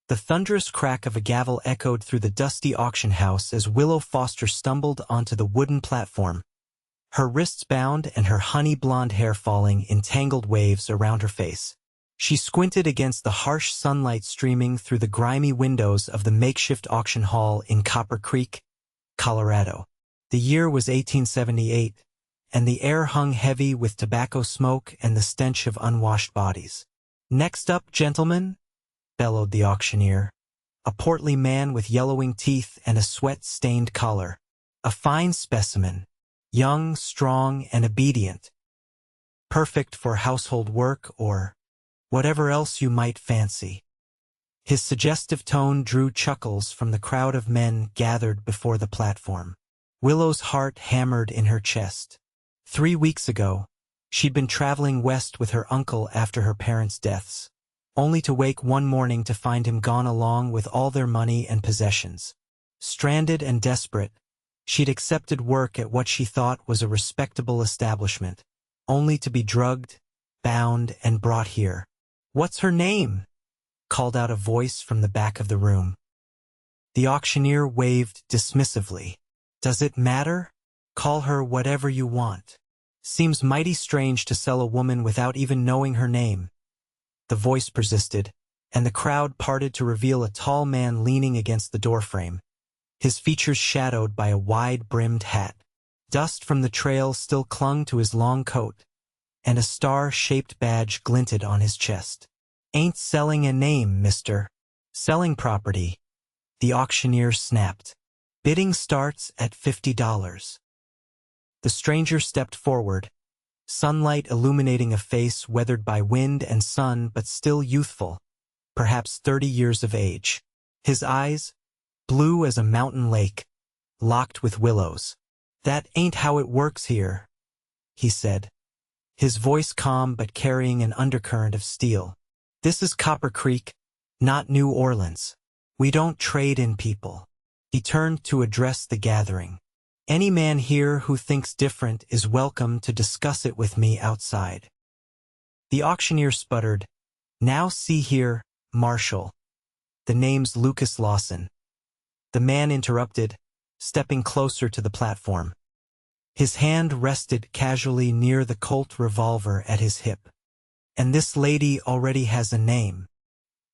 The thunderous crack of a gavel echoed through the dusty auction house as Willow Foster stumbled onto the wooden platform, her wrists bound and her honey-blonde hair falling in tangled waves around her face. She squinted against the harsh sunlight streaming through the grimy windows of the makeshift auction hall in Copper Creek, Colorado. The year was 1878, and the air hung heavy with tobacco smoke and the stench of unwashed bodies. "Next up, gentlemen," bellowed the auctioneer, a portly man with yellowing teeth and a sweat-stained collar. A fine specimen, young, strong, and obedient. Perfect for household work or whatever else you might fancy. His suggestive tone drew chuckles from the crowd of men gathered before the platform. Willow's heart hammered in her chest. 3 weeks ago, she'd been traveling west with her uncle after her parents' deaths, only to wake one morning to find him gone along with all their money and possessions. Stranded and desperate, she'd accepted work at what she thought was a respectable establishment, only to be drugged, bound, and brought here. "What's her name?" called out a voice from the back of the room. The auctioneer waved dismissively. "Does it matter? Call her whatever you want. Seems mighty strange to sell a woman without even knowing her name." The voice persisted, and the crowd parted to reveal a tall man leaning against the doorframe, his features shadowed by a wide-brimmed hat. Dust from the trail still clung to his long coat, and a star-shaped badge glinted on his chest. "Ain't selling a name, mister. Selling property," the auctioneer snapped. "Bidding starts at $50. The stranger stepped forward, sunlight illuminating a face weathered by wind and sun but still youthful, perhaps 30 years of age. His eyes, blue as a mountain lake, locked with Willow's. "That ain't how it works here," he said, his voice calm but carrying an undercurrent of steel. "This is Copper Creek, not New Orleans. We don't trade in people." He turned to address the gathering. "Any man here who thinks different is welcome to discuss it with me outside." The auctioneer sputtered, "Now see here, Marshal. The name's Lucas Lawson." The man interrupted, stepping closer to the platform. His hand rested casually near the Colt revolver at his hip. "And this lady already has a name."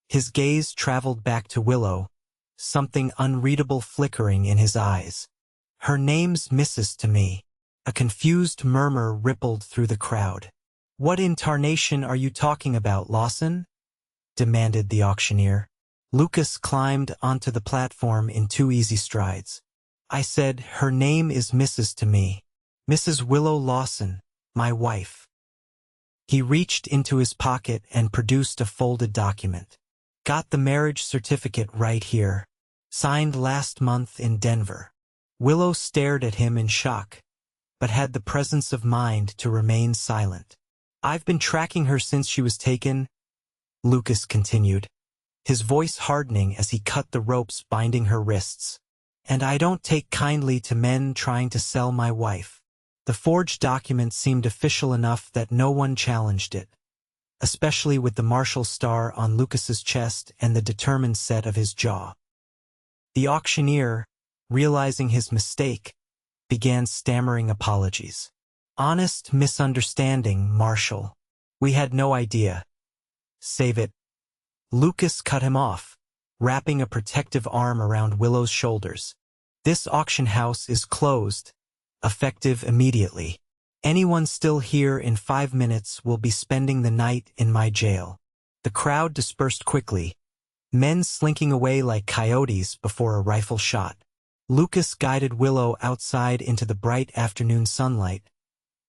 His gaze traveled back to Willow, something unreadable flickering in his eyes. "Her name's Mrs. to me." A confused murmur rippled through the crowd. "What in tarnation are you talking about, Lawson?" demanded the auctioneer. Lucas climbed onto the platform in 2 easy strides. "I said her name is Mrs. to me. Mrs. Willow Lawson, my wife." He reached into his pocket and produced a folded document. "Got the marriage certificate right here. Signed last month in Denver." Willow stared at him in shock, but had the presence of mind to remain silent. "I've been tracking her since she was taken," Lucas continued, his voice hardening as he cut the ropes binding her wrists. "And I don't take kindly to men trying to sell my wife." The forged document seemed official enough that no one challenged it, especially with the Marshal star on Lucas's chest and the determined set of his jaw. The auctioneer, realizing his mistake, began stammering apologies. "Honest misunderstanding, Marshal. We had no idea." "Save it." Lucas cut him off, wrapping a protective arm around Willow's shoulders. "This auction house is closed, effective immediately. Anyone still here in 5 minutes will be spending the night in my jail." The crowd dispersed quickly, men slinking away like coyotes before a rifle shot. Lucas guided Willow outside into the bright afternoon sunlight,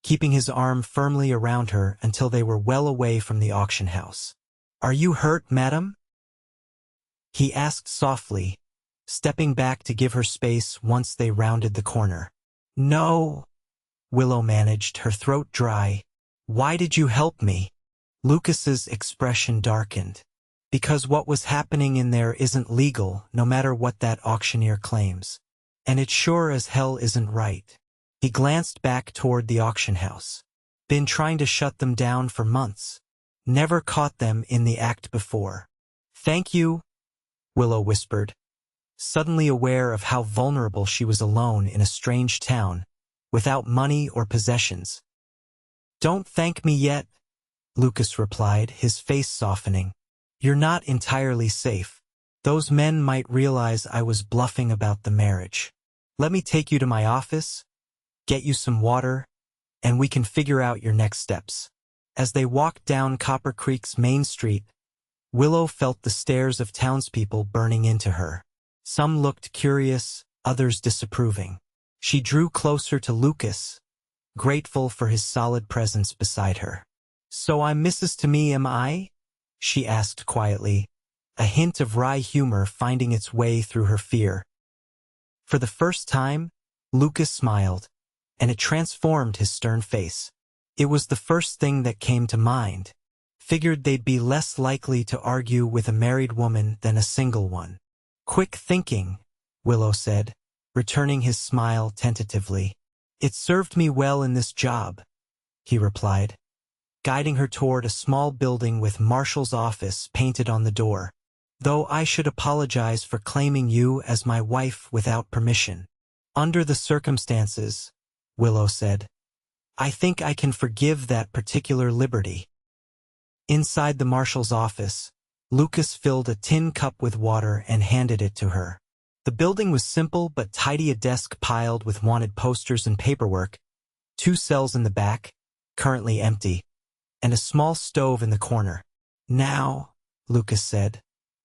keeping his arm firmly around her until they were well away from the auction house. "Are you hurt, madam?" he asked softly, stepping back to give her space once they rounded the corner. "No," Willow managed, her throat dry. "Why did you help me?" Lucas's expression darkened. "Because what was happening in there isn't legal, no matter what that auctioneer claims. And it sure as hell isn't right." He glanced back toward the auction house. "Been trying to shut them down for months. Never caught them in the act before." "Thank you," Willow whispered, suddenly aware of how vulnerable she was alone in a strange town, without money or possessions. "Don't thank me yet," Lucas replied, his face softening. "You're not entirely safe. Those men might realize I was bluffing about the marriage. Let me take you to my office, get you some water, and we can figure out your next steps." As they walked down Copper Creek's main street, Willow felt the stares of townspeople burning into her. Some looked curious, others disapproving. She drew closer to Lucas, grateful for his solid presence beside her. "So I'm Mrs. To Me, am I?" she asked quietly, a hint of wry humor finding its way through her fear. For the first time, Lucas smiled, and it transformed his stern face. It was the first thing that came to mind. Figured they'd be less likely to argue with a married woman than a single one. "Quick thinking," Willow said, returning his smile tentatively. "It served me well in this job," he replied, guiding her toward a small building with Marshal's office painted on the door. "Though I should apologize for claiming you as my wife without permission. Under the circumstances," Willow said, "I think I can forgive that particular liberty." Inside the Marshal's office, Lucas filled a tin cup with water and handed it to her. The building was simple but tidy, a desk piled with wanted posters and paperwork, 2 cells in the back, currently empty, and a small stove in the corner. "Now," Lucas said,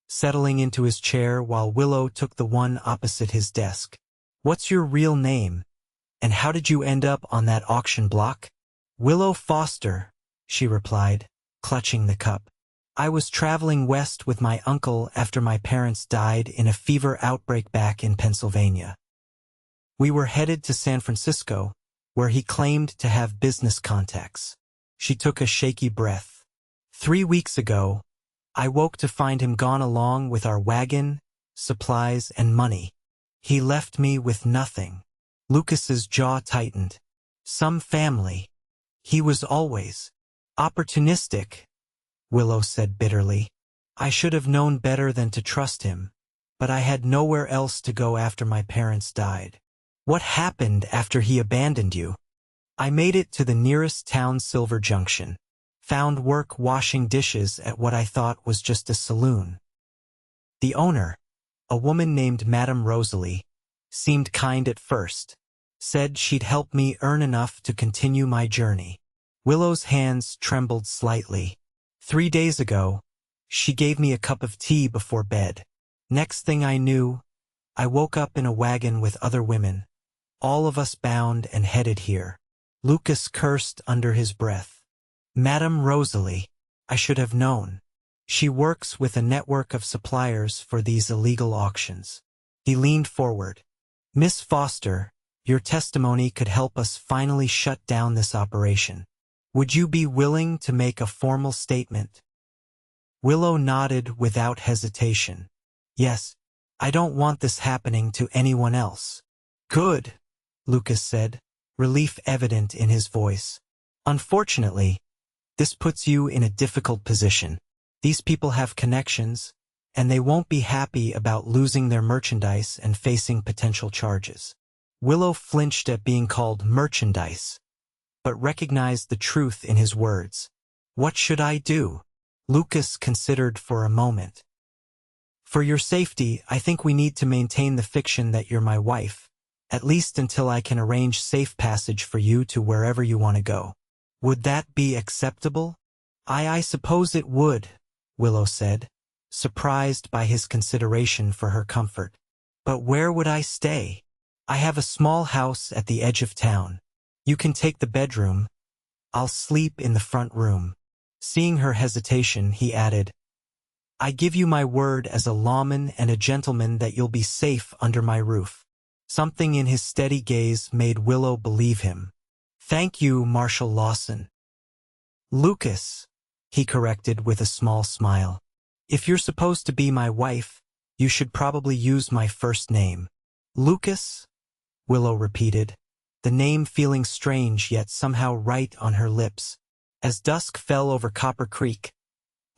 settling into his chair while Willow took the one opposite his desk. "What's your real name, and how did you end up on that auction block?" "Willow Foster," she replied, clutching the cup. "I was traveling west with my uncle after my parents died in a fever outbreak back in Pennsylvania. We were headed to San Francisco, where he claimed to have business contacts." She took a shaky breath. "3 weeks ago, I woke to find him gone along with our wagon, supplies, and money. He left me with nothing." Lucas's jaw tightened. "Some family. He was always opportunistic," Willow said bitterly. "I should have known better than to trust him, but I had nowhere else to go after my parents died." "What happened after he abandoned you?" "I made it to the nearest town, Silver Junction. Found work washing dishes at what I thought was just a saloon. The owner, a woman named Madame Rosalie, seemed kind at first. Said she'd help me earn enough to continue my journey." Willow's hands trembled slightly. 3 days ago, she gave me a cup of tea before bed. Next thing I knew, I woke up in a wagon with other women, all of us bound and headed here. Lucas cursed under his breath. "Madame Rosalie, I should have known. She works with a network of suppliers for these illegal auctions." He leaned forward. "Miss Foster, your testimony could help us finally shut down this operation. Would you be willing to make a formal statement?" Willow nodded without hesitation. "Yes, I don't want this happening to anyone else." "Good," Lucas said, relief evident in his voice. "Unfortunately, this puts you in a difficult position. These people have connections, and they won't be happy about losing their merchandise and facing potential charges." Willow flinched at being called merchandise, but recognized the truth in his words. "What should I do?" Lucas considered for a moment. "For your safety, I think we need to maintain the fiction that you're my wife, at least until I can arrange safe passage for you to wherever you want to go. Would that be acceptable?" I suppose it would," Willow said, surprised by his consideration for her comfort. "But where would I stay? I have a small house at the edge of town. You can take the bedroom. I'll sleep in the front room." Seeing her hesitation, he added, "I give you my word as a lawman and a gentleman that you'll be safe under my roof." Something in his steady gaze made Willow believe him. "Thank you, Marshal Lawson." "Lucas," he corrected with a small smile. "If you're supposed to be my wife, you should probably use my first name." "Lucas?" Willow repeated, the name feeling strange yet somehow right on her lips. As dusk fell over Copper Creek,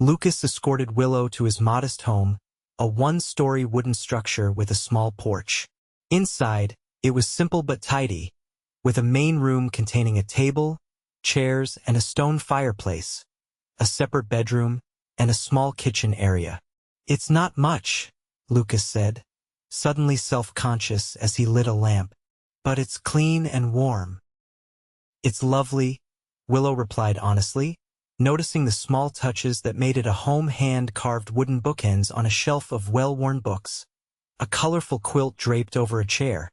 Lucas escorted Willow to his modest home, a one-story wooden structure with a small porch. Inside, it was simple but tidy, with a main room containing a table, chairs, and a stone fireplace, a separate bedroom, and a small kitchen area. "It's not much," Lucas said, suddenly self-conscious as he lit a lamp, "but it's clean and warm." "It's lovely," Willow replied honestly, noticing the small touches that made it a home hand-carved wooden bookends on a shelf of well-worn books, a colorful quilt draped over a chair,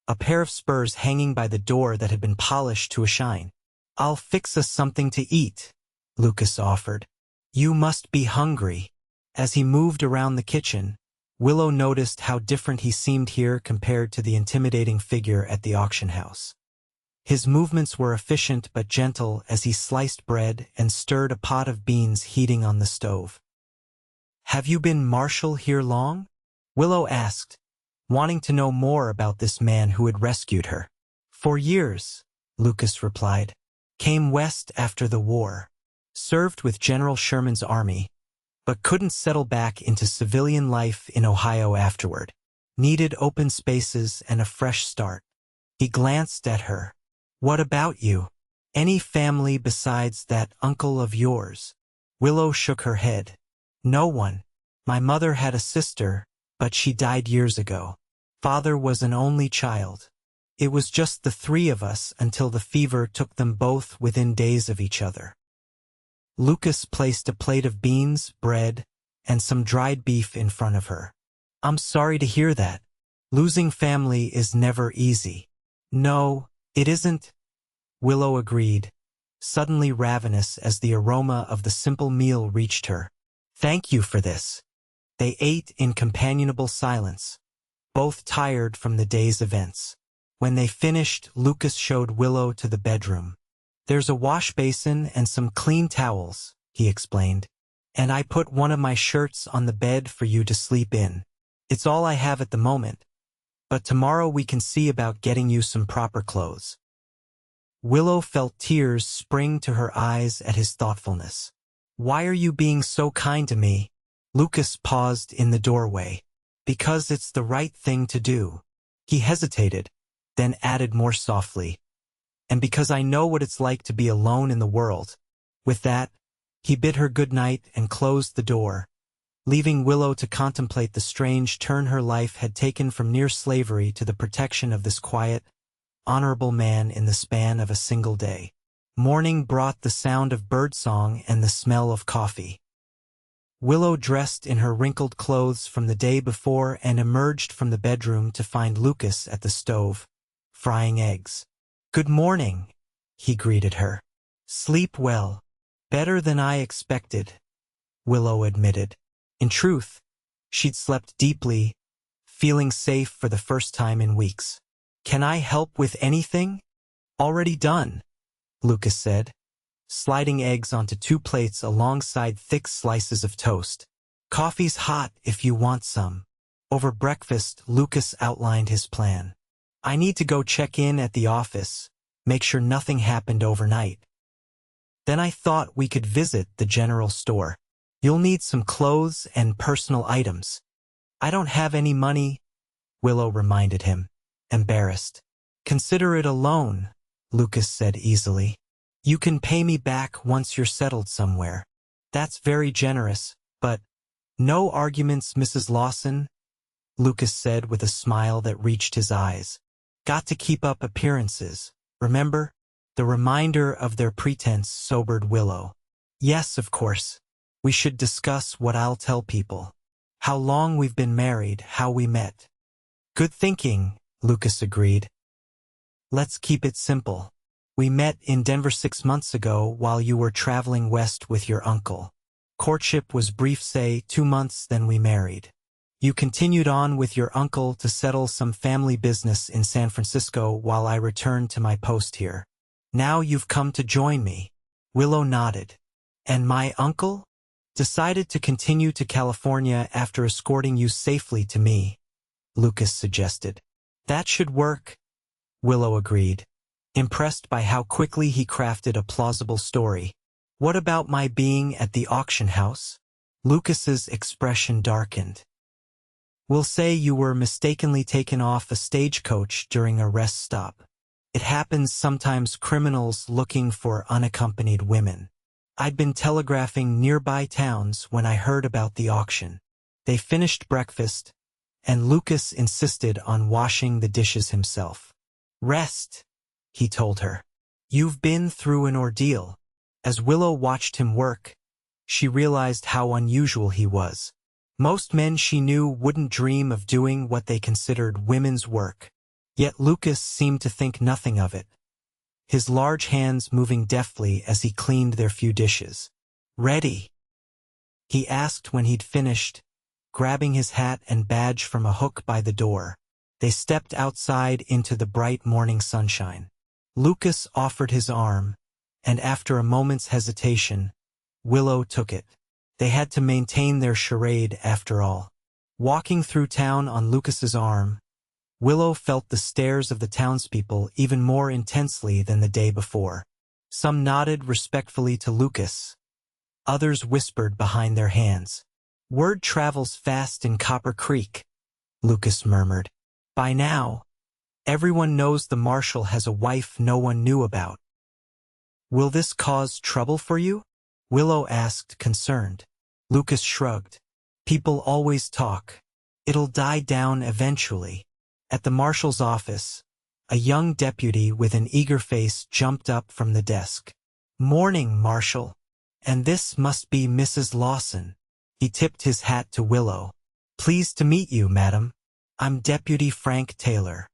a pair of spurs hanging by the door that had been polished to a shine. "I'll fix us something to eat," Lucas offered. "You must be hungry." As he moved around the kitchen, Willow noticed how different he seemed here compared to the intimidating figure at the auction house. His movements were efficient but gentle as he sliced bread and stirred a pot of beans heating on the stove. "Have you been Marshal here long?" Willow asked, wanting to know more about this man who had rescued her. "For years," Lucas replied. "Came west after the war. Served with General Sherman's army, but couldn't settle back into civilian life in Ohio afterward. Needed open spaces and a fresh start." He glanced at her. "What about you? Any family besides that uncle of yours?" Willow shook her head. "No one. My mother had a sister, but she died years ago. Father was an only child. It was just the three of us until the fever took them both within days of each other." Lucas placed a plate of beans, bread, and some dried beef in front of her. "I'm sorry to hear that. Losing family is never easy." "No, it isn't," Willow agreed, suddenly ravenous as the aroma of the simple meal reached her. "Thank you for this." They ate in companionable silence, both tired from the day's events. When they finished, Lucas showed Willow to the bedroom. "There's a wash basin and some clean towels," he explained, "and I put one of my shirts on the bed for you to sleep in. It's all I have at the moment, but tomorrow we can see about getting you some proper clothes." Willow felt tears spring to her eyes at his thoughtfulness. "Why are you being so kind to me?" Lucas paused in the doorway. "Because it's the right thing to do." He hesitated, then added more softly, "And because I know what it's like to be alone in the world." With that, he bid her good night and closed the door, leaving Willow to contemplate the strange turn her life had taken from near slavery to the protection of this quiet, honorable man in the span of a single day. Morning brought the sound of birdsong and the smell of coffee. Willow dressed in her wrinkled clothes from the day before and emerged from the bedroom to find Lucas at the stove, frying eggs. "Good morning," he greeted her. "Sleep well." "Better than I expected," Willow admitted. In truth, she'd slept deeply, feeling safe for the first time in weeks. "Can I help with anything?" "Already done," Lucas said, sliding eggs onto 2 plates alongside thick slices of toast. "Coffee's hot if you want some." Over breakfast, Lucas outlined his plan. "I need to go check in at the office, make sure nothing happened overnight. Then I thought we could visit the general store. You'll need some clothes and personal items." "I don't have any money," Willow reminded him, embarrassed. "Consider it a loan," Lucas said easily. "You can pay me back once you're settled somewhere." "That's very generous, but—" "No arguments, Mrs. Lawson," Lucas said with a smile that reached his eyes. "Got to keep up appearances, remember?" The reminder of their pretense sobered Willow. "Yes, of course. We should discuss what I'll tell people. How long we've been married, how we met." "Good thinking," Lucas agreed. "Let's keep it simple. We met in Denver 6 months ago while you were traveling west with your uncle. Courtship was brief, say 2 months, then we married. You continued on with your uncle to settle some family business in San Francisco while I returned to my post here. Now you've come to join me." Willow nodded. "And my uncle?" "Decided to continue to California after escorting you safely to me," Lucas suggested. "That should work," Willow agreed, impressed by how quickly he crafted a plausible story. "What about my being at the auction house?" Lucas's expression darkened. We'll say you were mistakenly taken off a stagecoach during a rest stop. It happens sometimes. Criminals looking for unaccompanied women. I'd been telegraphing nearby towns when I heard about the auction. They finished breakfast, and Lucas insisted on washing the dishes himself. Rest, he told her. You've been through an ordeal. As Willow watched him work, she realized how unusual he was. Most men she knew wouldn't dream of doing what they considered women's work. Yet Lucas seemed to think nothing of it, his large hands moving deftly as he cleaned their few dishes. Ready? He asked when he'd finished, grabbing his hat and badge from a hook by the door. They stepped outside into the bright morning sunshine. Lucas offered his arm, and after a moment's hesitation, Willow took it. They had to maintain their charade after all. Walking through town on Lucas's arm, Willow felt the stares of the townspeople even more intensely than the day before. Some nodded respectfully to Lucas. Others whispered behind their hands. Word travels fast in Copper Creek, Lucas murmured. By now, everyone knows the marshal has a wife no one knew about. Will this cause trouble for you? Willow asked, concerned. Lucas shrugged. People always talk. It'll die down eventually. At the marshal's office, a young deputy with an eager face jumped up from the desk. Morning, Marshal. And this must be Mrs. Lawson. He tipped his hat to Willow. Pleased to meet you, madam. I'm Deputy Frank Taylor.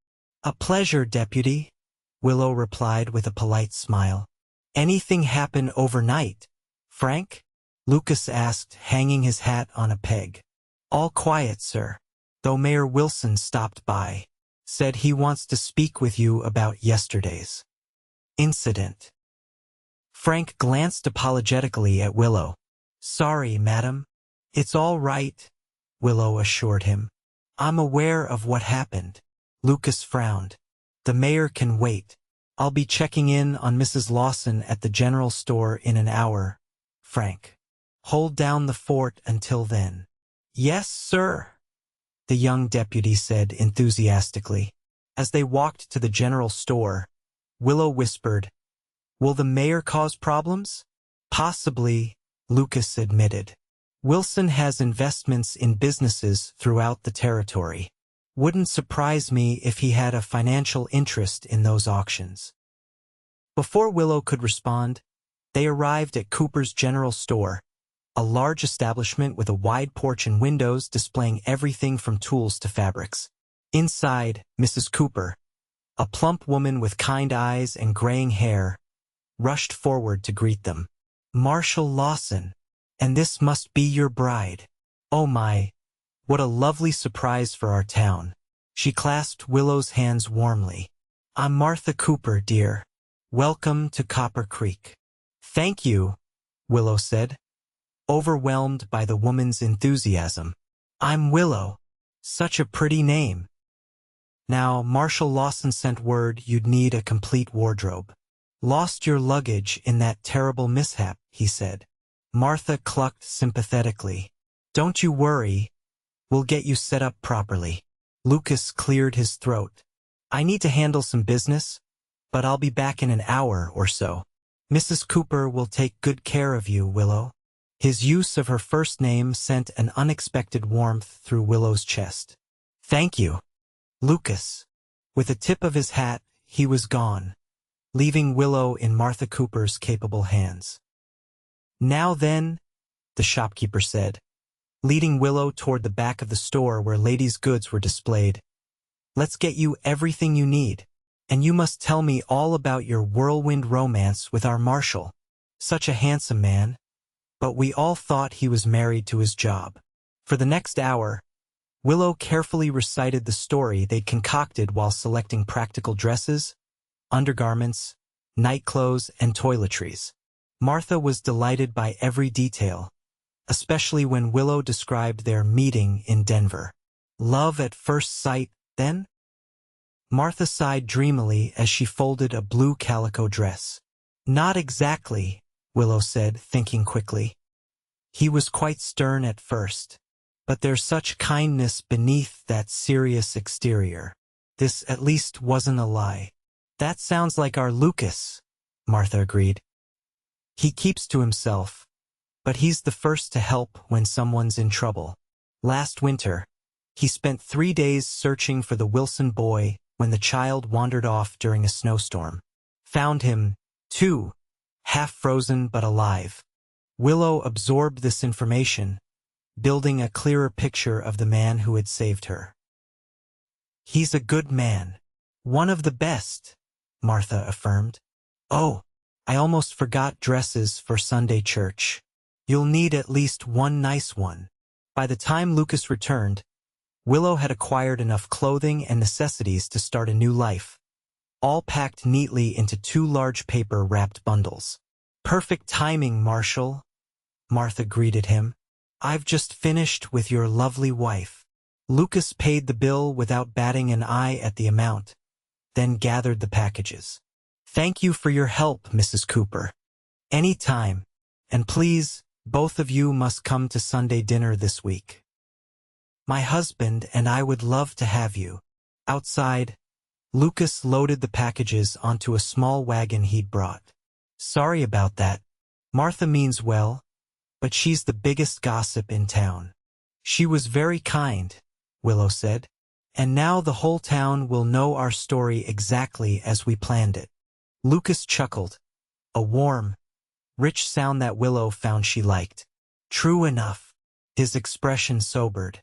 A pleasure, Deputy, Willow replied with a polite smile. Anything happen overnight, Frank? Lucas asked, hanging his hat on a peg. All quiet, sir. Though Mayor Wilson stopped by. Said he wants to speak with you about yesterday's incident. Frank glanced apologetically at Willow. Sorry, madam. It's all right, Willow assured him. I'm aware of what happened. Lucas frowned. The mayor can wait. I'll be checking in on Mrs. Lawson at the general store in an hour, Frank. Hold down the fort until then. Yes, sir, the young deputy said enthusiastically. As they walked to the general store, Willow whispered, Will the mayor cause problems? Possibly, Lucas admitted. Wilson has investments in businesses throughout the territory. Wouldn't surprise me if he had a financial interest in those auctions. Before Willow could respond, they arrived at Cooper's General Store, a large establishment with a wide porch and windows displaying everything from tools to fabrics. Inside, Mrs. Cooper, a plump woman with kind eyes and graying hair, rushed forward to greet them. Marshal Lawson, and this must be your bride. Oh my, what a lovely surprise for our town. She clasped Willow's hands warmly. I'm Martha Cooper, dear. Welcome to Copper Creek. Thank you, Willow said, overwhelmed by the woman's enthusiasm. I'm Willow. Such a pretty name. Now, Marshal Lawson sent word you'd need a complete wardrobe. Lost your luggage in that terrible mishap, he said. Martha clucked sympathetically. Don't you worry. We'll get you set up properly. Lucas cleared his throat. I need to handle some business, but I'll be back in an hour or so. Mrs. Cooper will take good care of you, Willow. His use of her first name sent an unexpected warmth through Willow's chest. Thank you, Lucas. With a tip of his hat, he was gone, leaving Willow in Martha Cooper's capable hands. Now then, the shopkeeper said, leading Willow toward the back of the store where ladies' goods were displayed. Let's get you everything you need, and you must tell me all about your whirlwind romance with our marshal. Such a handsome man, but we all thought he was married to his job. For the next hour, Willow carefully recited the story they'd concocted while selecting practical dresses, undergarments, nightclothes, and toiletries. Martha was delighted by every detail, especially when Willow described their meeting in Denver. Love at first sight, then? Martha sighed dreamily as she folded a blue calico dress. Not exactly, Willow said, thinking quickly. He was quite stern at first, but there's such kindness beneath that serious exterior. This at least wasn't a lie. That sounds like our Lucas, Martha agreed. He keeps to himself, but he's the first to help when someone's in trouble. Last winter, he spent 3 days searching for the Wilson boy when the child wandered off during a snowstorm. Found him, too, half frozen but alive. Willow absorbed this information, building a clearer picture of the man who had saved her. He's a good man. One of the best, Martha affirmed. Oh, I almost forgot dresses for Sunday church. You'll need at least one nice one. By the time Lucas returned, Willow had acquired enough clothing and necessities to start a new life, all packed neatly into 2 large paper-wrapped bundles. Perfect timing, Marshal, Martha greeted him. I've just finished with your lovely wife. Lucas paid the bill without batting an eye at the amount, then gathered the packages. Thank you for your help, Mrs. Cooper. Any time, and please, both of you must come to Sunday dinner this week. My husband and I would love to have you. Outside, Lucas loaded the packages onto a small wagon he'd brought. Sorry about that. Martha means well, but she's the biggest gossip in town. She was very kind, Willow said, and now the whole town will know our story exactly as we planned it. Lucas chuckled, a warm, rich sound that Willow found she liked. True enough. His expression sobered.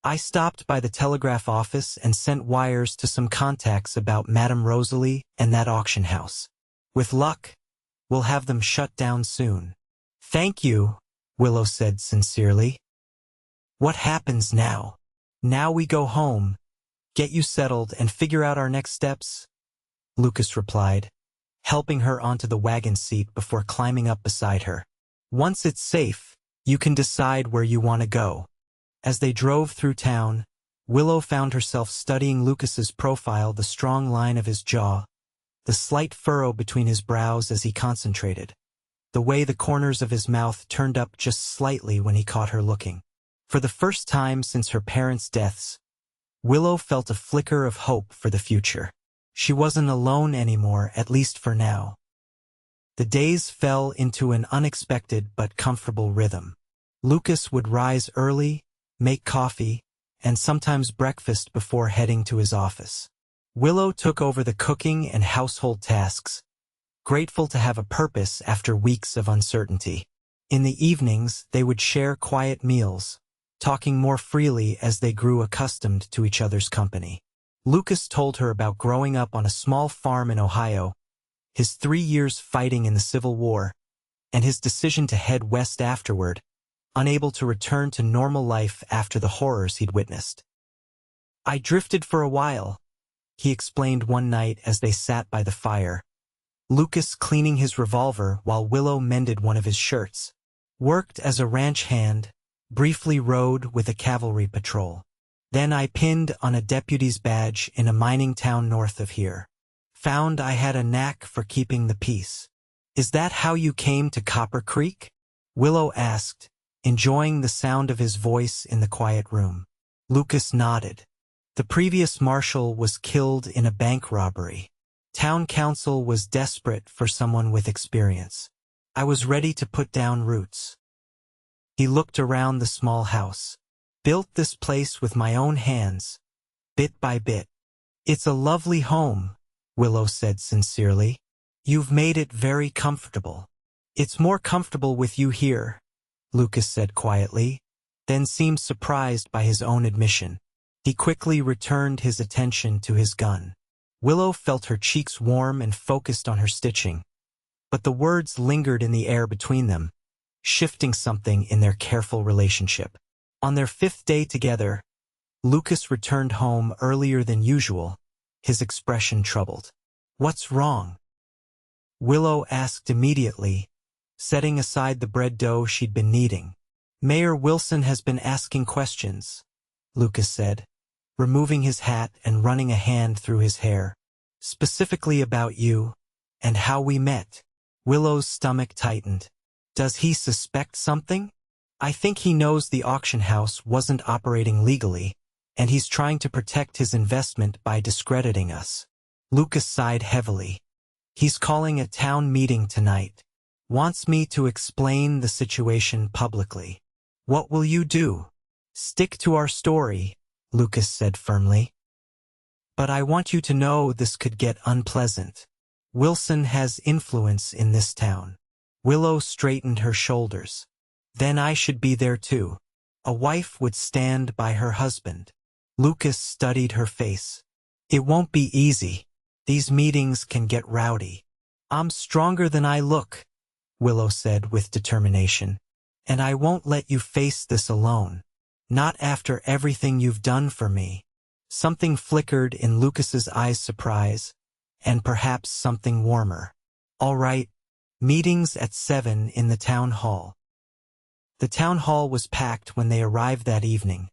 I stopped by the telegraph office and sent wires to some contacts about Madame Rosalie and that auction house. With luck, we'll have them shut down soon. Thank you, Willow said sincerely. What happens now? Now we go home, get you settled and figure out our next steps, Lucas replied, helping her onto the wagon seat before climbing up beside her. Once it's safe, you can decide where you want to go. As they drove through town, Willow found herself studying Lucas's profile, the strong line of his jaw, the slight furrow between his brows as he concentrated, the way the corners of his mouth turned up just slightly when he caught her looking. For the first time since her parents' deaths, Willow felt a flicker of hope for the future. She wasn't alone anymore, at least for now. The days fell into an unexpected but comfortable rhythm. Lucas would rise early, make coffee, and sometimes breakfast before heading to his office. Willow took over the cooking and household tasks, grateful to have a purpose after weeks of uncertainty. In the evenings, they would share quiet meals, talking more freely as they grew accustomed to each other's company. Lucas told her about growing up on a small farm in Ohio, his 3 years fighting in the Civil War, and his decision to head west afterward, unable to return to normal life after the horrors he'd witnessed. I drifted for a while, he explained one night as they sat by the fire, Lucas cleaning his revolver while Willow mended one of his shirts. Worked as a ranch hand, briefly rode with a cavalry patrol. Then I pinned on a deputy's badge in a mining town north of here. Found I had a knack for keeping the peace. Is that how you came to Copper Creek? Willow asked, enjoying the sound of his voice in the quiet room. Lucas nodded. The previous marshal was killed in a bank robbery. Town council was desperate for someone with experience. I was ready to put down roots. He looked around the small house. Built this place with my own hands, bit by bit. It's a lovely home, Willow said sincerely. You've made it very comfortable. It's more comfortable with you here, Lucas said quietly, then seemed surprised by his own admission. He quickly returned his attention to his gun. Willow felt her cheeks warm and focused on her stitching, but the words lingered in the air between them, shifting something in their careful relationship. On their 5th day together, Lucas returned home earlier than usual, his expression troubled. What's wrong? Willow asked immediately, setting aside the bread dough she'd been kneading. Mayor Wilson has been asking questions, Lucas said, removing his hat and running a hand through his hair. Specifically about you, and how we met. Willow's stomach tightened. Does he suspect something? I think he knows the auction house wasn't operating legally, and he's trying to protect his investment by discrediting us. Lucas sighed heavily. He's calling a town meeting tonight. Wants me to explain the situation publicly. What will you do? Stick to our story, Lucas said firmly. But I want you to know this could get unpleasant. Wilson has influence in this town. Willow straightened her shoulders. Then I should be there too. A wife would stand by her husband. Lucas studied her face. It won't be easy. These meetings can get rowdy. I'm stronger than I look, Willow said with determination. And I won't let you face this alone. Not after everything you've done for me. Something flickered in Lucas's eyes, surprise, and perhaps something warmer. All right, meetings at 7 in the town hall. The town hall was packed when they arrived that evening.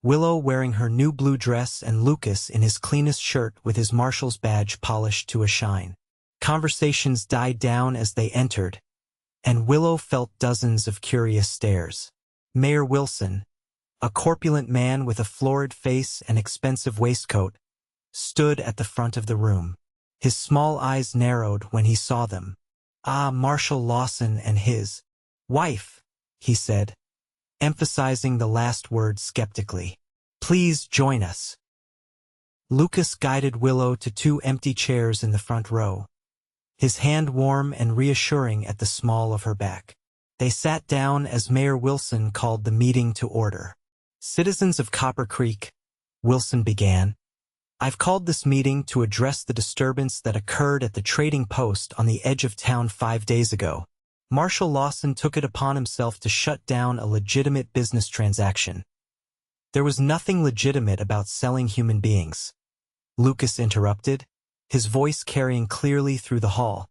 Willow wearing her new blue dress and Lucas in his cleanest shirt with his marshal's badge polished to a shine. Conversations died down as they entered, and Willow felt dozens of curious stares. Mayor Wilson, a corpulent man with a florid face and expensive waistcoat, stood at the front of the room. His small eyes narrowed when he saw them. Ah, Marshal Lawson and his wife, he said, emphasizing the last word skeptically. Please join us. Lucas guided Willow to 2 empty chairs in the front row, his hand warm and reassuring at the small of her back. They sat down as Mayor Wilson called the meeting to order. Citizens of Copper Creek, Wilson began, I've called this meeting to address the disturbance that occurred at the trading post on the edge of town 5 days ago. Marshal Lawson took it upon himself to shut down a legitimate business transaction. There was nothing legitimate about selling human beings. Lucas interrupted, his voice carrying clearly through the hall.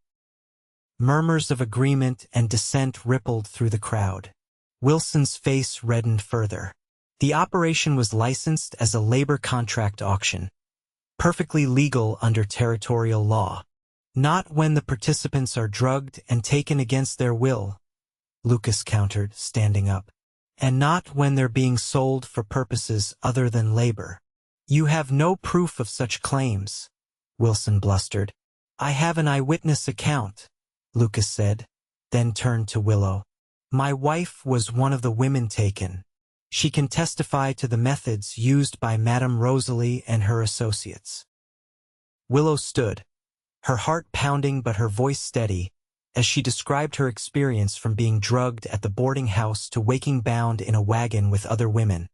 Murmurs of agreement and dissent rippled through the crowd. Wilson's face reddened further. The operation was licensed as a labor contract auction, perfectly legal under territorial law. Not when the participants are drugged and taken against their will, Lucas countered, standing up. And not when they're being sold for purposes other than labor. You have no proof of such claims, Wilson blustered. I have an eyewitness account, Lucas said, then turned to Willow. My wife was one of the women taken. She can testify to the methods used by Madame Rosalie and her associates. Willow stood, her heart pounding but her voice steady, as she described her experience from being drugged at the boarding house to waking bound in a wagon with other women,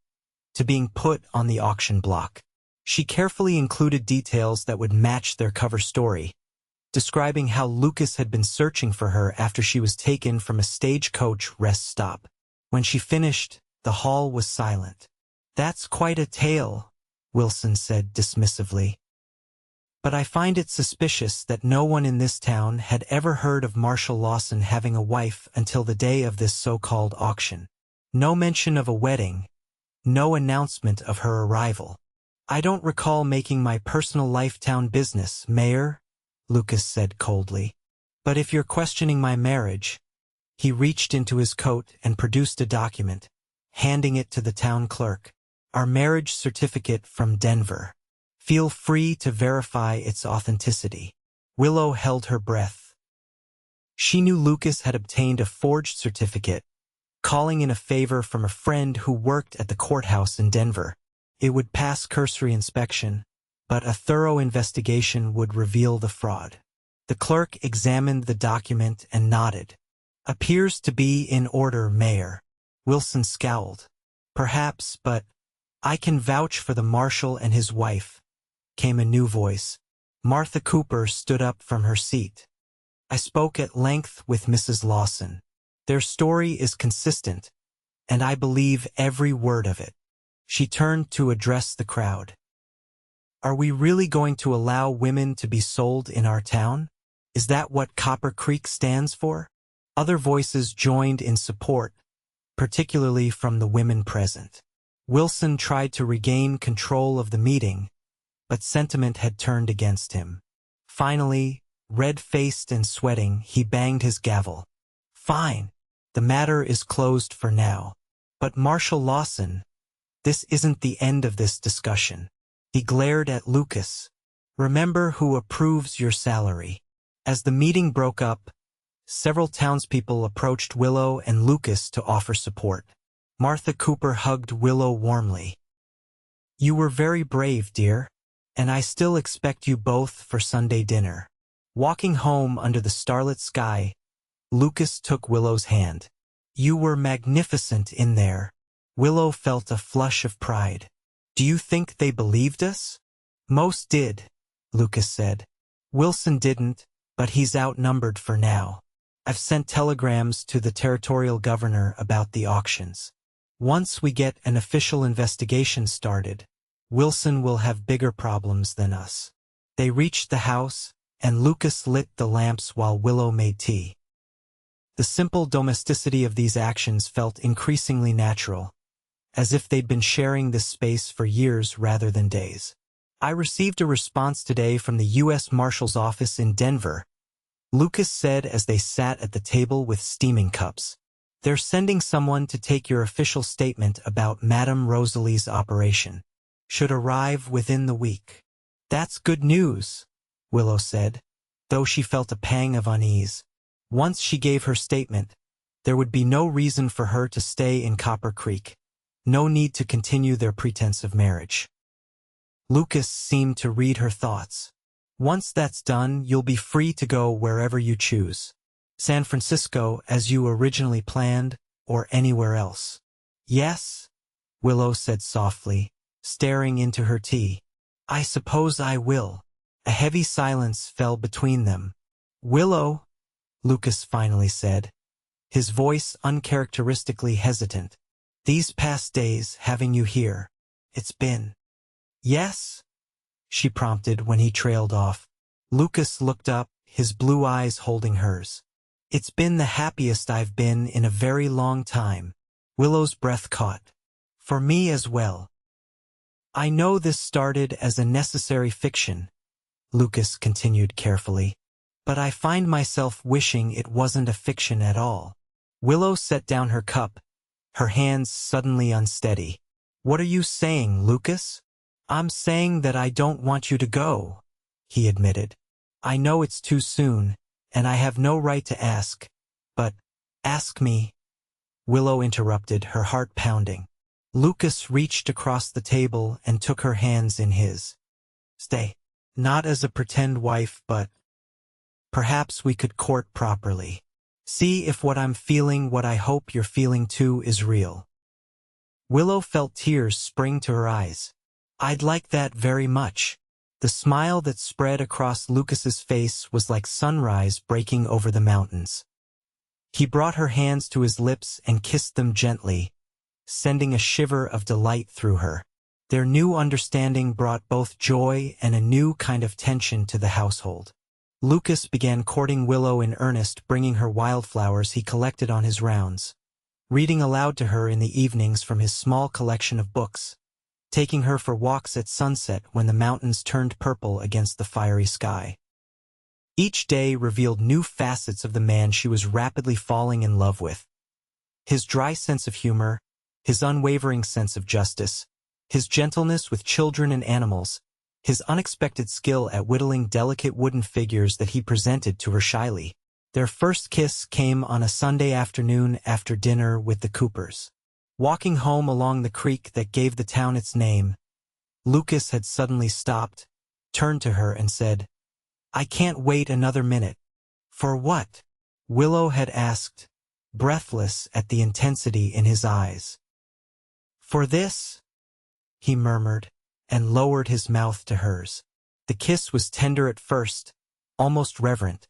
to being put on the auction block. She carefully included details that would match their cover story, describing how Lucas had been searching for her after she was taken from a stagecoach rest stop. When she finished, the hall was silent. That's quite a tale, Wilson said dismissively. But I find it suspicious that no one in this town had ever heard of Marshal Lawson having a wife until the day of this so-called auction. No mention of a wedding, no announcement of her arrival. I don't recall making my personal life town business, Mayor, Lucas said coldly. But if you're questioning my marriage, he reached into his coat and produced a document, handing it to the town clerk. Our marriage certificate from Denver. Feel free to verify its authenticity. Willow held her breath. She knew Lucas had obtained a forged certificate, calling in a favor from a friend who worked at the courthouse in Denver. It would pass cursory inspection, but a thorough investigation would reveal the fraud. The clerk examined the document and nodded. Appears to be in order, Mayor. Wilson scowled. Perhaps, but I can vouch for the marshal and his wife, came a new voice. Martha Cooper stood up from her seat. I spoke at length with Mrs. Lawson. Their story is consistent, and I believe every word of it. She turned to address the crowd. Are we really going to allow women to be sold in our town? Is that what Copper Creek stands for? Other voices joined in support, particularly from the women present. Wilson tried to regain control of the meeting, but sentiment had turned against him. Finally, red-faced and sweating, he banged his gavel. Fine. The matter is closed for now. But Marshal Lawson, this isn't the end of this discussion. He glared at Lucas. Remember who approves your salary. As the meeting broke up, several townspeople approached Willow and Lucas to offer support. Martha Cooper hugged Willow warmly. You were very brave, dear, and I still expect you both for Sunday dinner. Walking home under the starlit sky, Lucas took Willow's hand. You were magnificent in there. Willow felt a flush of pride. Do you think they believed us? Most did, Lucas said. Wilson didn't, but he's outnumbered for now. I've sent telegrams to the territorial governor about the auctions. Once we get an official investigation started, Wilson will have bigger problems than us. They reached the house, and Lucas lit the lamps while Willow made tea. The simple domesticity of these actions felt increasingly natural, as if they'd been sharing this space for years rather than days. I received a response today from the U.S. Marshal's office in Denver, Lucas said as they sat at the table with steaming cups. They're sending someone to take your official statement about Madame Rosalie's operation. Should arrive within the week. That's good news, Willow said, though she felt a pang of unease. Once she gave her statement, there would be no reason for her to stay in Copper Creek. No need to continue their pretense of marriage. Lucas seemed to read her thoughts. Once that's done, you'll be free to go wherever you choose. San Francisco, as you originally planned, or anywhere else. Yes, Willow said softly, staring into her tea. I suppose I will. A heavy silence fell between them. Willow, Lucas finally said, his voice uncharacteristically hesitant. These past days, having you here, it's been. Yes? She prompted when he trailed off. Lucas looked up, his blue eyes holding hers. It's been the happiest I've been in a very long time. Willow's breath caught. For me as well. I know this started as a necessary fiction, Lucas continued carefully, but I find myself wishing it wasn't a fiction at all. Willow set down her cup, her hands suddenly unsteady. What are you saying, Lucas? I'm saying that I don't want you to go, he admitted. I know it's too soon, and I have no right to ask, but ask me. Willow interrupted, her heart pounding. Lucas reached across the table and took her hands in his. Stay. Not as a pretend wife, but perhaps we could court properly. See if what I'm feeling, what I hope you're feeling too, is real. Willow felt tears spring to her eyes. I'd like that very much. The smile that spread across Lucas's face was like sunrise breaking over the mountains. He brought her hands to his lips and kissed them gently, sending a shiver of delight through her. Their new understanding brought both joy and a new kind of tension to the household. Lucas began courting Willow in earnest, bringing her wildflowers he collected on his rounds, reading aloud to her in the evenings from his small collection of books, taking her for walks at sunset when the mountains turned purple against the fiery sky. Each day revealed new facets of the man she was rapidly falling in love with. His dry sense of humor, his unwavering sense of justice, his gentleness with children and animals, his unexpected skill at whittling delicate wooden figures that he presented to her shyly. Their first kiss came on a Sunday afternoon after dinner with the Coopers. Walking home along the creek that gave the town its name, Lucas had suddenly stopped, turned to her and said, I can't wait another minute. For what? Willow had asked, breathless at the intensity in his eyes. For this, he murmured, and lowered his mouth to hers. The kiss was tender at first, almost reverent,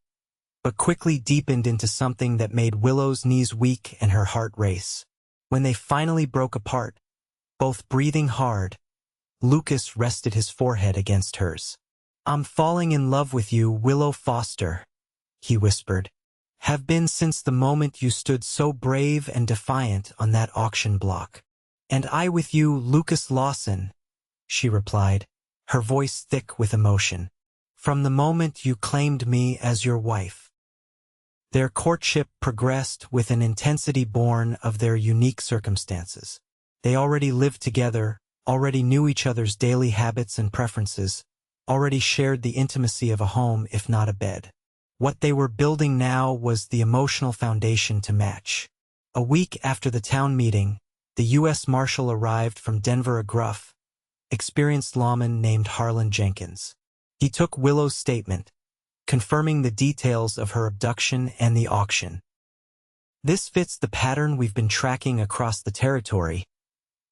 but quickly deepened into something that made Willow's knees weak and her heart race. When they finally broke apart, both breathing hard, Lucas rested his forehead against hers. I'm falling in love with you, Willow Foster, he whispered. Have been since the moment you stood so brave and defiant on that auction block. And I with you, Lucas Lawson, she replied, her voice thick with emotion. From the moment you claimed me as your wife. Their courtship progressed with an intensity born of their unique circumstances. They already lived together, already knew each other's daily habits and preferences, already shared the intimacy of a home if not a bed. What they were building now was the emotional foundation to match. A week after the town meeting, the U.S. Marshal arrived from Denver, a gruff, experienced lawman named Harlan Jenkins. He took Willow's statement, confirming the details of her abduction and the auction. "This fits the pattern we've been tracking across the territory,"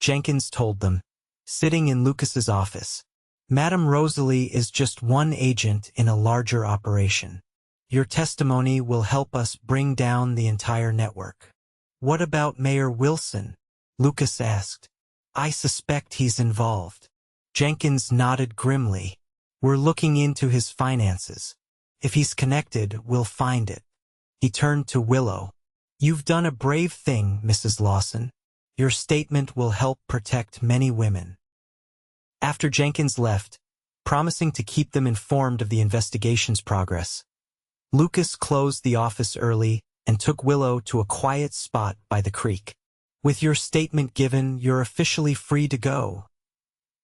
Jenkins told them, sitting in Lucas's office. "Madame Rosalie is just one agent in a larger operation. Your testimony will help us bring down the entire network." "What about Mayor Wilson?" Lucas asked. "I suspect he's involved." Jenkins nodded grimly. "We're looking into his finances. If he's connected, we'll find it." He turned to Willow. "You've done a brave thing, Mrs. Lawson. Your statement will help protect many women." After Jenkins left, promising to keep them informed of the investigation's progress, Lucas closed the office early and took Willow to a quiet spot by the creek. "With your statement given, you're officially free to go,"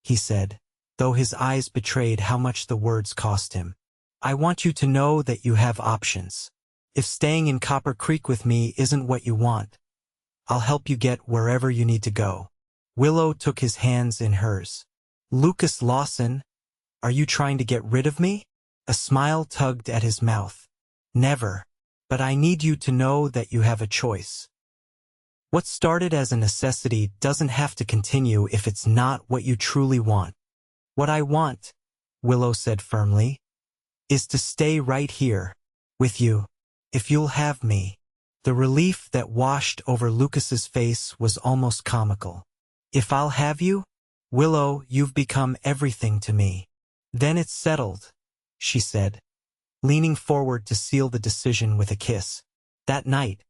he said, though his eyes betrayed how much the words cost him. "I want you to know that you have options. If staying in Copper Creek with me isn't what you want, I'll help you get wherever you need to go." Willow took his hands in hers. "Lucas Lawson, are you trying to get rid of me?" A smile tugged at his mouth. "Never. But I need you to know that you have a choice. What started as a necessity doesn't have to continue if it's not what you truly want." "What I want," Willow said firmly, "is to stay right here, with you, if you'll have me." The relief that washed over Lucas's face was almost comical. "If I'll have you? Willow, you've become everything to me." "Then it's settled," she said, leaning forward to seal the decision with a kiss. That night,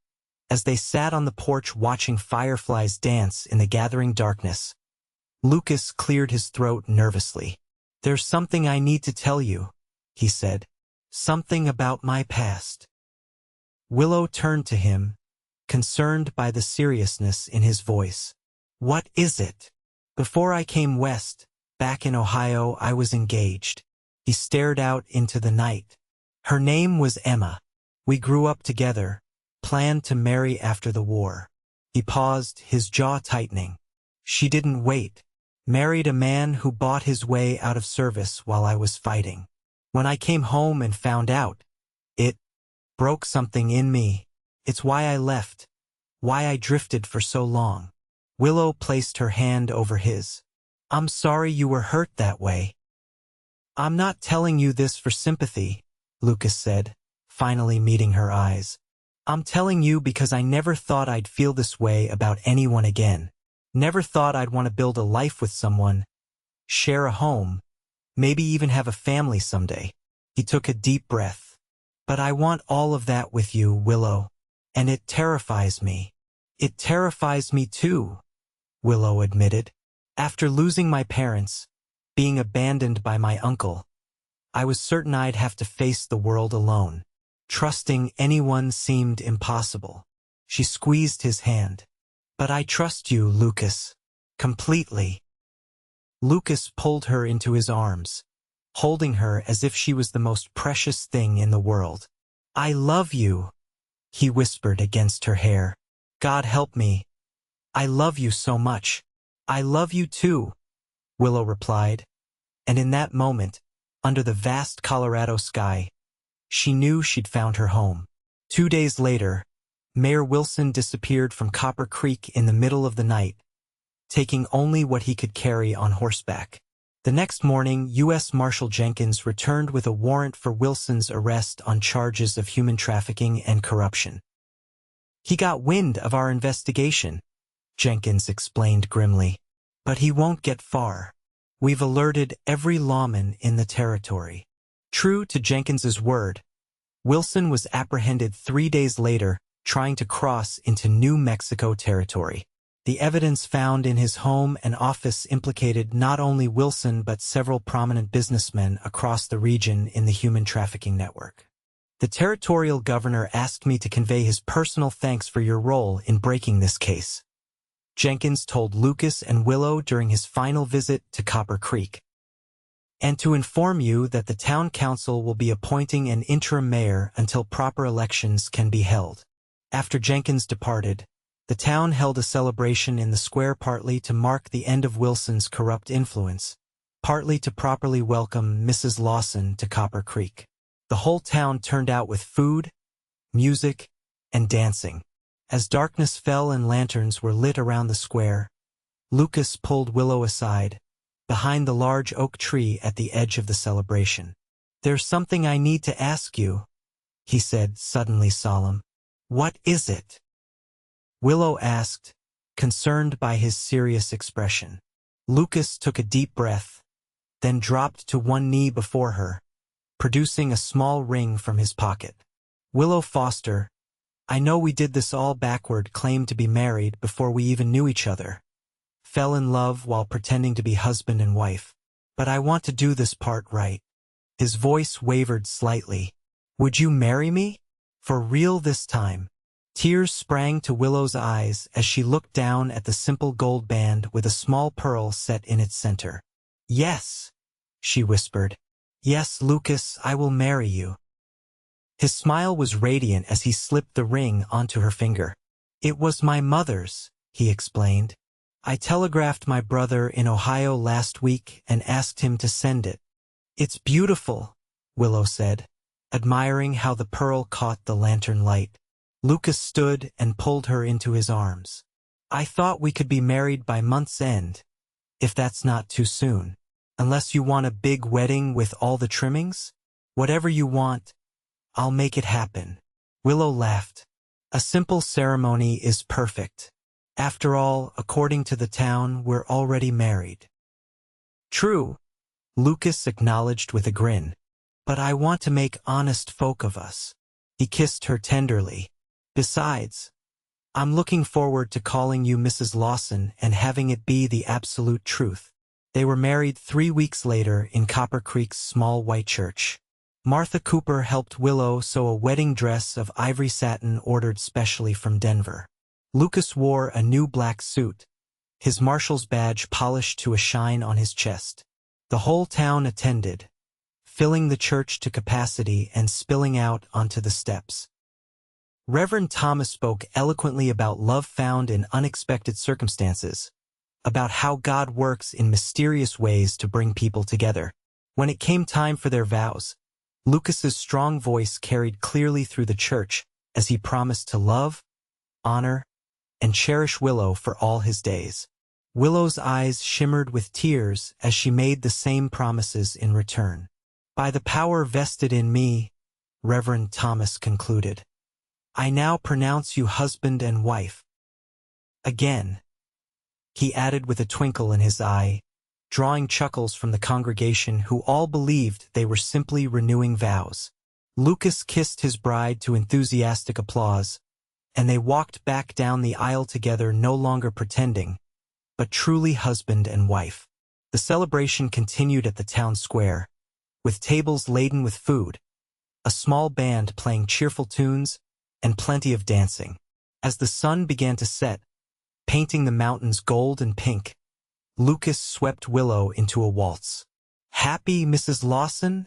as they sat on the porch watching fireflies dance in the gathering darkness, Lucas cleared his throat nervously. "There's something I need to tell you," he said. "Something about my past." Willow turned to him, concerned by the seriousness in his voice. "What is it?" "Before I came west, back in Ohio, I was engaged." He stared out into the night. "Her name was Emma. We grew up together, planned to marry after the war." He paused, his jaw tightening. "She didn't wait. Married a man who bought his way out of service while I was fighting. When I came home and found out, it broke something in me. It's why I left, why I drifted for so long." Willow placed her hand over his. "I'm sorry you were hurt that way." "I'm not telling you this for sympathy," Lucas said, finally meeting her eyes. "I'm telling you because I never thought I'd feel this way about anyone again. Never thought I'd want to build a life with someone, share a home, maybe even have a family someday." He took a deep breath. "But I want all of that with you, Willow. And it terrifies me." "It terrifies me too," Willow admitted. "After losing my parents, being abandoned by my uncle, I was certain I'd have to face the world alone. Trusting anyone seemed impossible." She squeezed his hand. "But I trust you, Lucas. Completely." Lucas pulled her into his arms, holding her as if she was the most precious thing in the world. "I love you," he whispered against her hair. "God help me. I love you so much." "I love you too," Willow replied. And in that moment, under the vast Colorado sky, she knew she'd found her home. 2 days later, Mayor Wilson disappeared from Copper Creek in the middle of the night, taking only what he could carry on horseback. The next morning, U.S. Marshal Jenkins returned with a warrant for Wilson's arrest on charges of human trafficking and corruption. "He got wind of our investigation," Jenkins explained grimly. "But he won't get far. We've alerted every lawman in the territory." True to Jenkins's word, Wilson was apprehended 3 days later, trying to cross into New Mexico territory. The evidence found in his home and office implicated not only Wilson but several prominent businessmen across the region in the human trafficking network. The territorial governor asked me to convey his personal thanks for your role in breaking this case. Jenkins told Lucas and Willow during his final visit to Copper Creek. And to inform you that the town council will be appointing an interim mayor until proper elections can be held. After Jenkins departed, the town held a celebration in the square partly to mark the end of Wilson's corrupt influence, partly to properly welcome Mrs. Lawson to Copper Creek. The whole town turned out with food, music, and dancing. As darkness fell and lanterns were lit around the square, Lucas pulled Willow aside, behind the large oak tree at the edge of the celebration. "There's something I need to ask you," he said, suddenly solemn. "What is it?" Willow asked, concerned by his serious expression. Lucas took a deep breath, then dropped to one knee before her, producing a small ring from his pocket. "Willow Foster, I know we did this all backward, claimed to be married before we even knew each other, fell in love while pretending to be husband and wife. But I want to do this part right." His voice wavered slightly. "Would you marry me? For real this time?" Tears sprang to Willow's eyes as she looked down at the simple gold band with a small pearl set in its center. "Yes," she whispered. "Yes, Lucas, I will marry you." His smile was radiant as he slipped the ring onto her finger. "It was my mother's," he explained. "I telegraphed my brother in Ohio last week and asked him to send it." "It's beautiful," Willow said, admiring how the pearl caught the lantern light. Lucas stood and pulled her into his arms. "I thought we could be married by month's end, if that's not too soon. Unless you want a big wedding with all the trimmings? Whatever you want, I'll make it happen." Willow laughed. "A simple ceremony is perfect. After all, according to the town, we're already married." "True," Lucas acknowledged with a grin. "But I want to make honest folk of us." He kissed her tenderly. "Besides, I'm looking forward to calling you Mrs. Lawson and having it be the absolute truth." They were married 3 weeks later in Copper Creek's small white church. Martha Cooper helped Willow sew a wedding dress of ivory satin ordered specially from Denver. Lucas wore a new black suit, his marshal's badge polished to a shine on his chest. The whole town attended, filling the church to capacity and spilling out onto the steps. Reverend Thomas spoke eloquently about love found in unexpected circumstances, about how God works in mysterious ways to bring people together. When it came time for their vows, Lucas's strong voice carried clearly through the church as he promised to love, honor, and cherish Willow for all his days. Willow's eyes shimmered with tears as she made the same promises in return. "By the power vested in me," Reverend Thomas concluded, "I now pronounce you husband and wife." "Again," he added with a twinkle in his eye, drawing chuckles from the congregation who all believed they were simply renewing vows. Lucas kissed his bride to enthusiastic applause, and they walked back down the aisle together, no longer pretending, but truly husband and wife. The celebration continued at the town square, with tables laden with food, a small band playing cheerful tunes, and plenty of dancing. As the sun began to set, painting the mountains gold and pink, Lucas swept Willow into a waltz. "Happy, Mrs. Lawson?"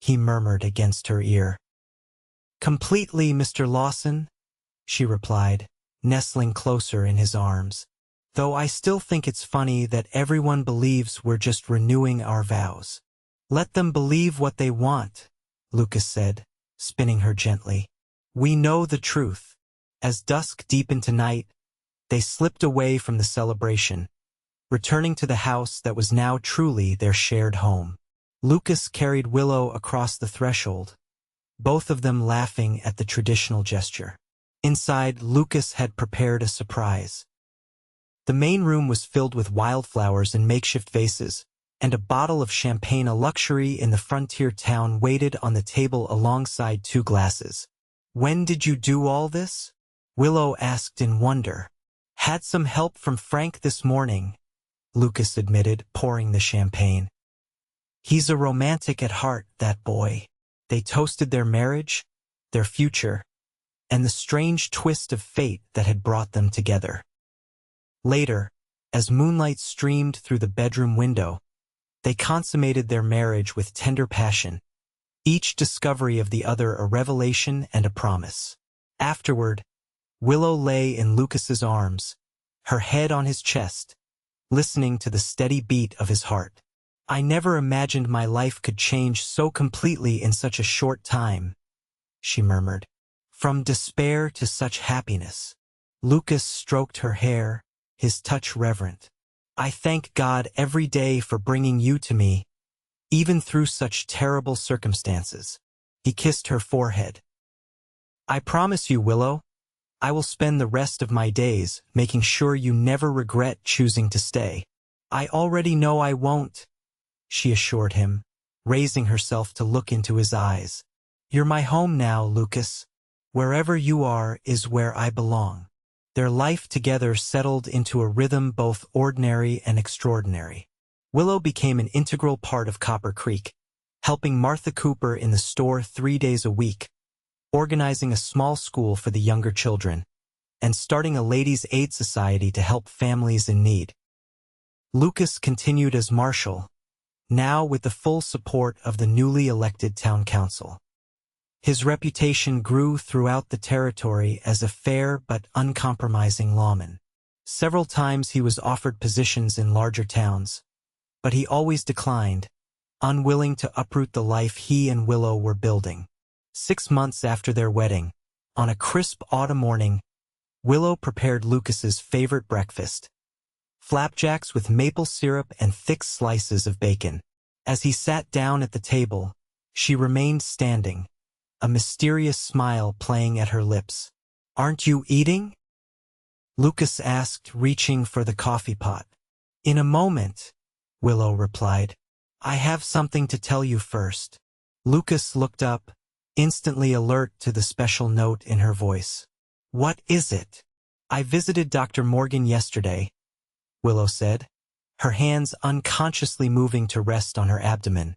he murmured against her ear. "Completely, Mr. Lawson," she replied, nestling closer in his arms. "Though I still think it's funny that everyone believes we're just renewing our vows." "Let them believe what they want," Lucas said, spinning her gently. "We know the truth." As dusk deepened to night, they slipped away from the celebration, returning to the house that was now truly their shared home. Lucas carried Willow across the threshold, both of them laughing at the traditional gesture. Inside, Lucas had prepared a surprise. The main room was filled with wildflowers and makeshift vases, and a bottle of champagne, a luxury in the frontier town, waited on the table alongside 2 glasses. "When did you do all this?" Willow asked in wonder. "Had some help from Frank this morning," Lucas admitted, pouring the champagne. "He's a romantic at heart, that boy." They toasted their marriage, their future, and the strange twist of fate that had brought them together. Later, as moonlight streamed through the bedroom window, they consummated their marriage with tender passion, each discovery of the other a revelation and a promise. Afterward, Willow lay in Lucas's arms, her head on his chest, listening to the steady beat of his heart. "I never imagined my life could change so completely in such a short time," she murmured. "From despair to such happiness." Lucas stroked her hair, his touch reverent. "I thank God every day for bringing you to me, even through such terrible circumstances." He kissed her forehead. "I promise you, Willow, I will spend the rest of my days making sure you never regret choosing to stay." "I already know I won't," she assured him, raising herself to look into his eyes. "You're my home now, Lucas. Wherever you are is where I belong." Their life together settled into a rhythm both ordinary and extraordinary. Willow became an integral part of Copper Creek, helping Martha Cooper in the store 3 days a week, organizing a small school for the younger children, and starting a ladies' aid society to help families in need. Lucas continued as Marshal, now with the full support of the newly elected town council. His reputation grew throughout the territory as a fair but uncompromising lawman. Several times he was offered positions in larger towns, but he always declined, unwilling to uproot the life he and Willow were building. 6 months after their wedding, on a crisp autumn morning, Willow prepared Lucas's favorite breakfast, flapjacks with maple syrup and thick slices of bacon. As he sat down at the table, she remained standing, a mysterious smile playing at her lips. "Aren't you eating?" Lucas asked, reaching for the coffee pot. "In a moment," Willow replied. "I have something to tell you first." Lucas looked up, instantly alert to the special note in her voice. "What is it?" "I visited Dr. Morgan yesterday," Willow said, her hands unconsciously moving to rest on her abdomen.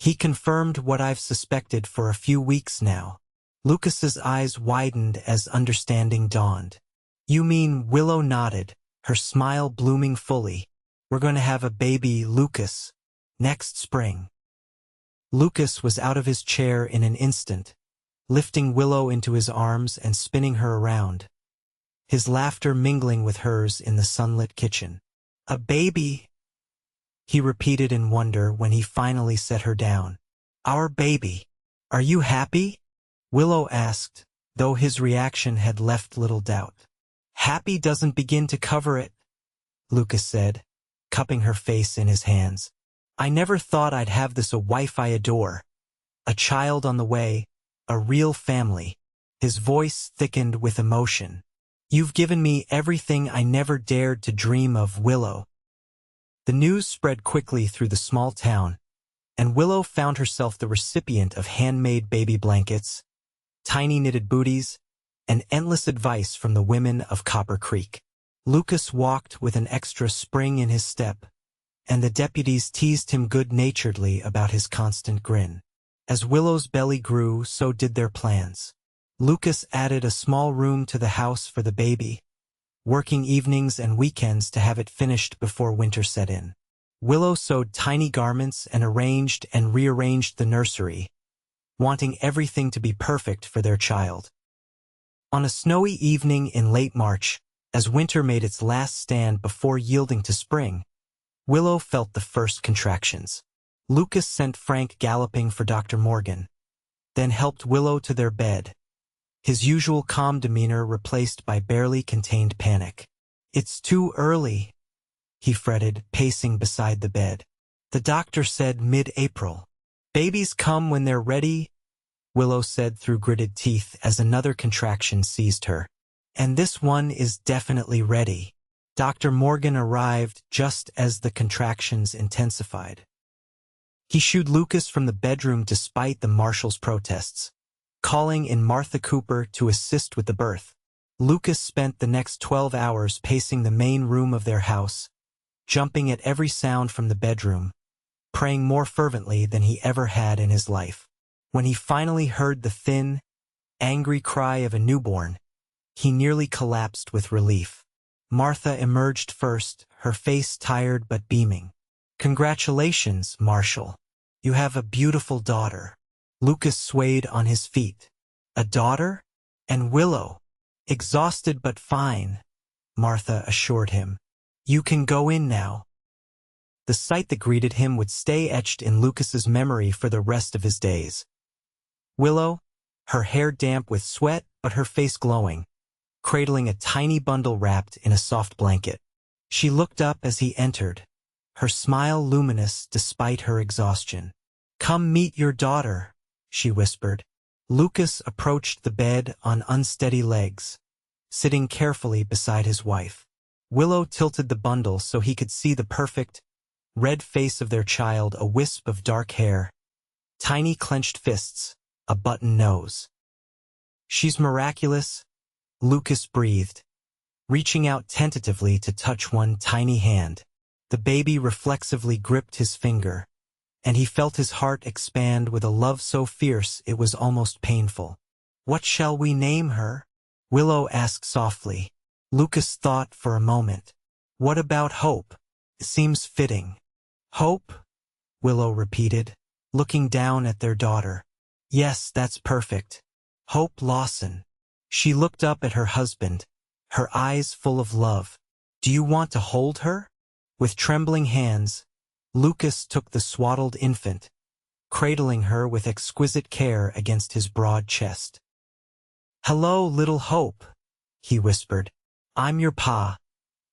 "He confirmed what I've suspected for a few weeks now." Lucas's eyes widened as understanding dawned. "You mean?" Willow nodded, her smile blooming fully. "We're going to have a baby, Lucas, next spring." Lucas was out of his chair in an instant, lifting Willow into his arms and spinning her around, his laughter mingling with hers in the sunlit kitchen. "A baby?" he repeated in wonder when he finally set her down. "Our baby. Are you happy?" Willow asked, though his reaction had left little doubt. "Happy doesn't begin to cover it," Lucas said, cupping her face in his hands. "I never thought I'd have this a wife I adore, a child on the way, a real family." His voice thickened with emotion. "You've given me everything I never dared to dream of, Willow." The news spread quickly through the small town, and Willow found herself the recipient of handmade baby blankets, tiny knitted booties, and endless advice from the women of Copper Creek. Lucas walked with an extra spring in his step, and the deputies teased him good-naturedly about his constant grin. As Willow's belly grew, so did their plans. Lucas added a small room to the house for the baby, working evenings and weekends to have it finished before winter set in. Willow sewed tiny garments and arranged and rearranged the nursery, wanting everything to be perfect for their child. On a snowy evening in late March, as winter made its last stand before yielding to spring, Willow felt the first contractions. Lucas sent Frank galloping for Dr. Morgan, then helped Willow to their bed, his usual calm demeanor replaced by barely contained panic. "It's too early," he fretted, pacing beside the bed. "The doctor said mid-April." "Babies come when they're ready," Willow said through gritted teeth as another contraction seized her. "And this one is definitely ready." Dr. Morgan arrived just as the contractions intensified. He shooed Lucas from the bedroom despite the marshal's protests, calling in Martha Cooper to assist with the birth. Lucas spent the next 12 hours pacing the main room of their house, jumping at every sound from the bedroom, praying more fervently than he ever had in his life. When he finally heard the thin, angry cry of a newborn, he nearly collapsed with relief. Martha emerged first, her face tired but beaming. "Congratulations, Marshal. You have a beautiful daughter." Lucas swayed on his feet. "A daughter?" "And Willow. Exhausted but fine," Martha assured him. "You can go in now." The sight that greeted him would stay etched in Lucas's memory for the rest of his days. Willow, her hair damp with sweat but her face glowing, cradling a tiny bundle wrapped in a soft blanket. She looked up as he entered, her smile luminous despite her exhaustion. "Come meet your daughter," she whispered. Lucas approached the bed on unsteady legs, sitting carefully beside his wife. Willow tilted the bundle so he could see the perfect, red face of their child, a wisp of dark hair, tiny clenched fists, a button nose. "She's miraculous," Lucas breathed, reaching out tentatively to touch one tiny hand. The baby reflexively gripped his finger, and he felt his heart expand with a love so fierce it was almost painful. "What shall we name her?" Willow asked softly. Lucas thought for a moment. "What about Hope? It seems fitting." "Hope?" Willow repeated, looking down at their daughter. "Yes, that's perfect. Hope Lawson." She looked up at her husband, her eyes full of love. "Do you want to hold her?" With trembling hands, Lucas took the swaddled infant, cradling her with exquisite care against his broad chest. "Hello, little Hope," he whispered. "I'm your pa,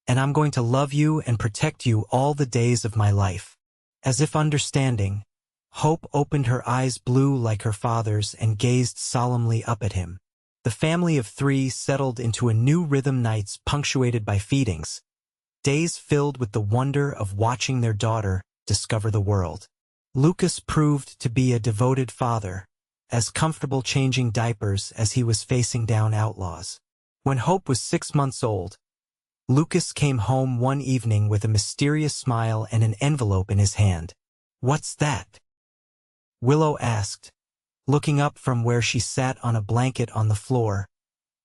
and I'm going to love you and protect you all the days of my life." As if understanding, Hope opened her eyes blue like her father's and gazed solemnly up at him. The family of three settled into a new rhythm, nights punctuated by feedings, days filled with the wonder of watching their daughter discover the world. Lucas proved to be a devoted father, as comfortable changing diapers as he was facing down outlaws. When Hope was 6 months old, Lucas came home one evening with a mysterious smile and an envelope in his hand. "What's that?" Willow asked, looking up from where she sat on a blanket on the floor,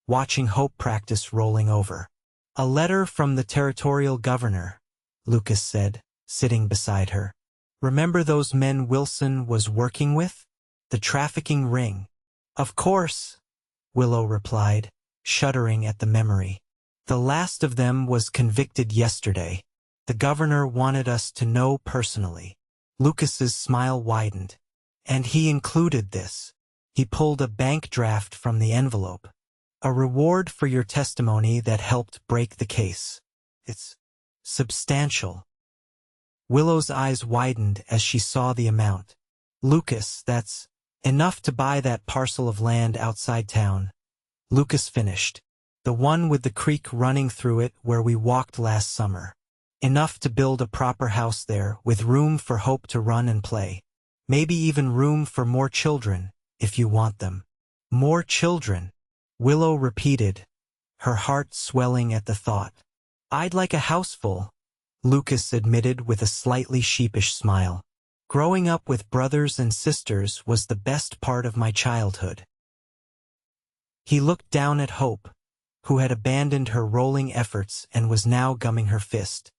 watching Hope practice rolling over. "A letter from the territorial governor," Lucas said, sitting beside her. "Remember those men Wilson was working with? The trafficking ring?" "Of course," Willow replied, shuddering at the memory. "The last of them was convicted yesterday. The governor wanted us to know personally." Lucas's smile widened. "And he included this." He pulled a bank draft from the envelope. "A reward for your testimony that helped break the case. It's substantial." Willow's eyes widened as she saw the amount. "Lucas, that's enough to buy that parcel of land outside town," Lucas finished. "The one with the creek running through it where we walked last summer. Enough to build a proper house there, with room for Hope to run and play. Maybe even room for more children, if you want them." "More children," Willow repeated, her heart swelling at the thought. "I'd like a houseful," Lucas admitted with a slightly sheepish smile. "Growing up with brothers and sisters was the best part of my childhood." He looked down at Hope, who had abandoned her rolling efforts and was now gumming her fist.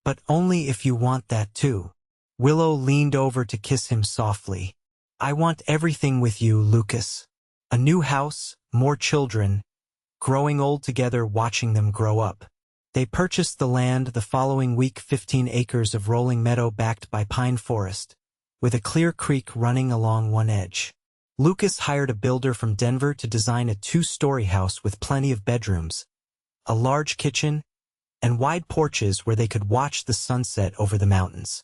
"But only if you want that too." Willow leaned over to kiss him softly. "I want everything with you, Lucas. A new house, more children, growing old together, watching them grow up." They purchased the land the following week, 15 acres of rolling meadow backed by pine forest, with a clear creek running along one edge. Lucas hired a builder from Denver to design a 2-story house with plenty of bedrooms, a large kitchen, and wide porches where they could watch the sunset over the mountains.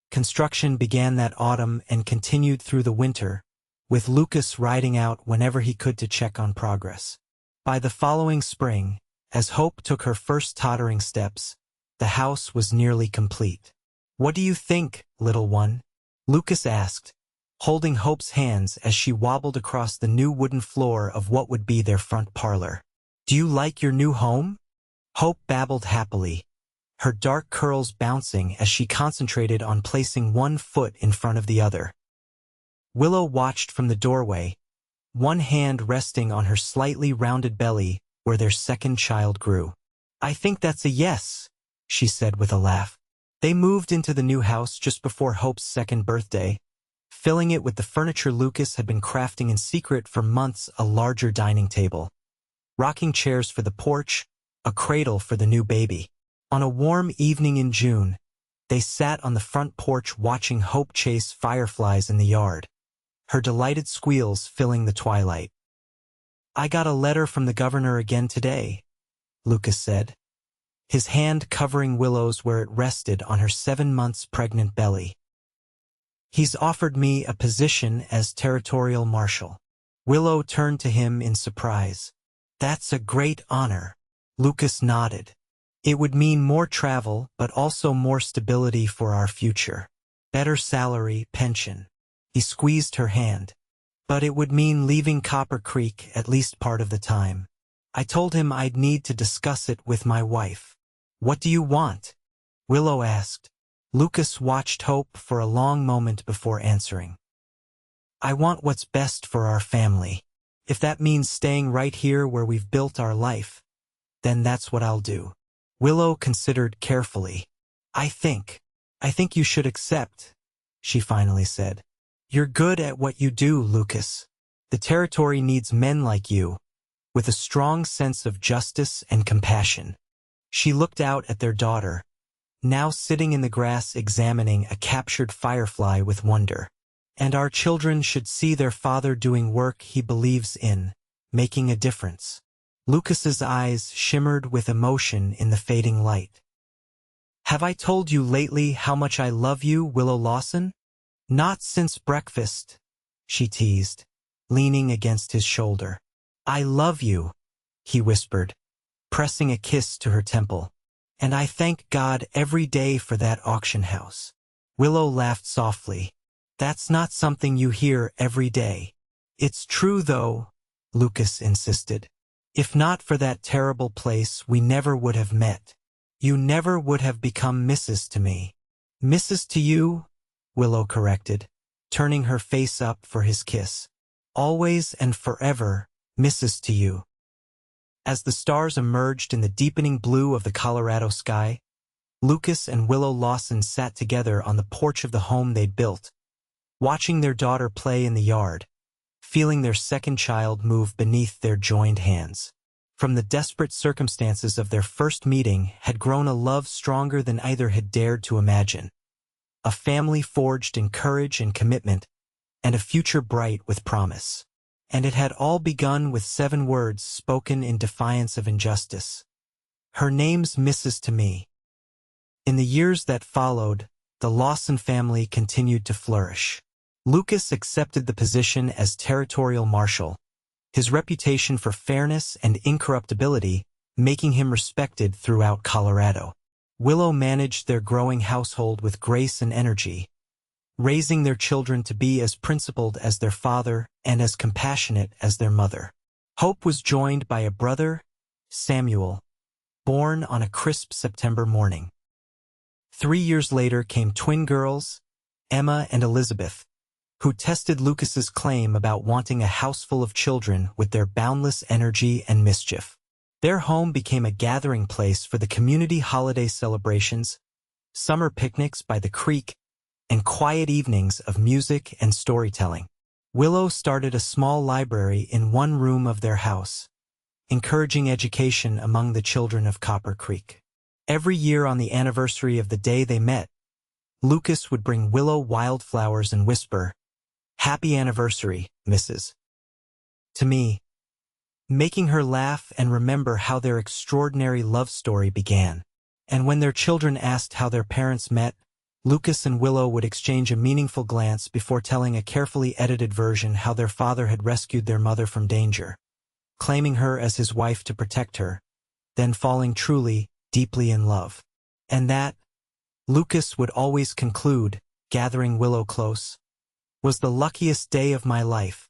Construction began that autumn and continued through the winter, with Lucas riding out whenever he could to check on progress. By the following spring, as Hope took her first tottering steps, the house was nearly complete. "What do you think, little one?" Lucas asked, holding Hope's hands as she wobbled across the new wooden floor of what would be their front parlor. "Do you like your new home?" Hope babbled happily, her dark curls bouncing as she concentrated on placing one foot in front of the other. Willow watched from the doorway, one hand resting on her slightly rounded belly where their second child grew. "I think that's a yes," she said with a laugh. They moved into the new house just before Hope's second birthday, filling it with the furniture Lucas had been crafting in secret for months: a larger dining table, rocking chairs for the porch, a cradle for the new baby. On a warm evening in June, they sat on the front porch watching Hope chase fireflies in the yard, her delighted squeals filling the twilight. "I got a letter from the governor again today," Lucas said, his hand covering Willow's where it rested on her 7 months pregnant belly. "He's offered me a position as territorial marshal." Willow turned to him in surprise. "That's a great honor." Lucas nodded. "It would mean more travel, but also more stability for our future. Better salary, pension." He squeezed her hand. "But it would mean leaving Copper Creek at least part of the time." I told him I'd need to discuss it with my wife. "What do you want?" Willow asked. Lucas watched Hope for a long moment before answering. "I want what's best for our family. If that means staying right here where we've built our life, then that's what I'll do." Willow considered carefully. I think you should accept," she finally said. "You're good at what you do, Lucas. The territory needs men like you, with a strong sense of justice and compassion." She looked out at their daughter, now sitting in the grass examining a captured firefly with wonder. "And our children should see their father doing work he believes in, making a difference." Lucas's eyes shimmered with emotion in the fading light. "Have I told you lately how much I love you, Willow Lawson?" "Not since breakfast," she teased, leaning against his shoulder. "I love you," he whispered, pressing a kiss to her temple. "And I thank God every day for that auction house." Willow laughed softly. "That's not something you hear every day." "It's true, though," Lucas insisted. "If not for that terrible place, we never would have met. You never would have become Mrs. to me." "Mrs. to you?" Willow corrected, turning her face up for his kiss. "Always and forever, Mrs. to you." As the stars emerged in the deepening blue of the Colorado sky, Lucas and Willow Lawson sat together on the porch of the home they'd built, watching their daughter play in the yard, feeling their second child move beneath their joined hands. From the desperate circumstances of their first meeting had grown a love stronger than either had dared to imagine. A family forged in courage and commitment, and a future bright with promise. And it had all begun with 7 words spoken in defiance of injustice. "Her name's Mrs. to me." In the years that followed, the Lawson family continued to flourish. Lucas accepted the position as territorial marshal, his reputation for fairness and incorruptibility making him respected throughout Colorado. Willow managed their growing household with grace and energy, raising their children to be as principled as their father and as compassionate as their mother. Hope was joined by a brother, Samuel, born on a crisp September morning. 3 years later came twin girls, Emma and Elizabeth, who tested Lucas's claim about wanting a house full of children with their boundless energy and mischief. Their home became a gathering place for the community holiday celebrations, summer picnics by the creek, and quiet evenings of music and storytelling. Willow started a small library in one room of their house, encouraging education among the children of Copper Creek. Every year on the anniversary of the day they met, Lucas would bring Willow wildflowers and whisper, "Happy anniversary, Mrs." to me, making her laugh and remember how their extraordinary love story began. And when their children asked how their parents met, Lucas and Willow would exchange a meaningful glance before telling a carefully edited version how their father had rescued their mother from danger, claiming her as his wife to protect her, then falling truly, deeply in love. And that, Lucas would always conclude, gathering Willow close, was the luckiest day of my life.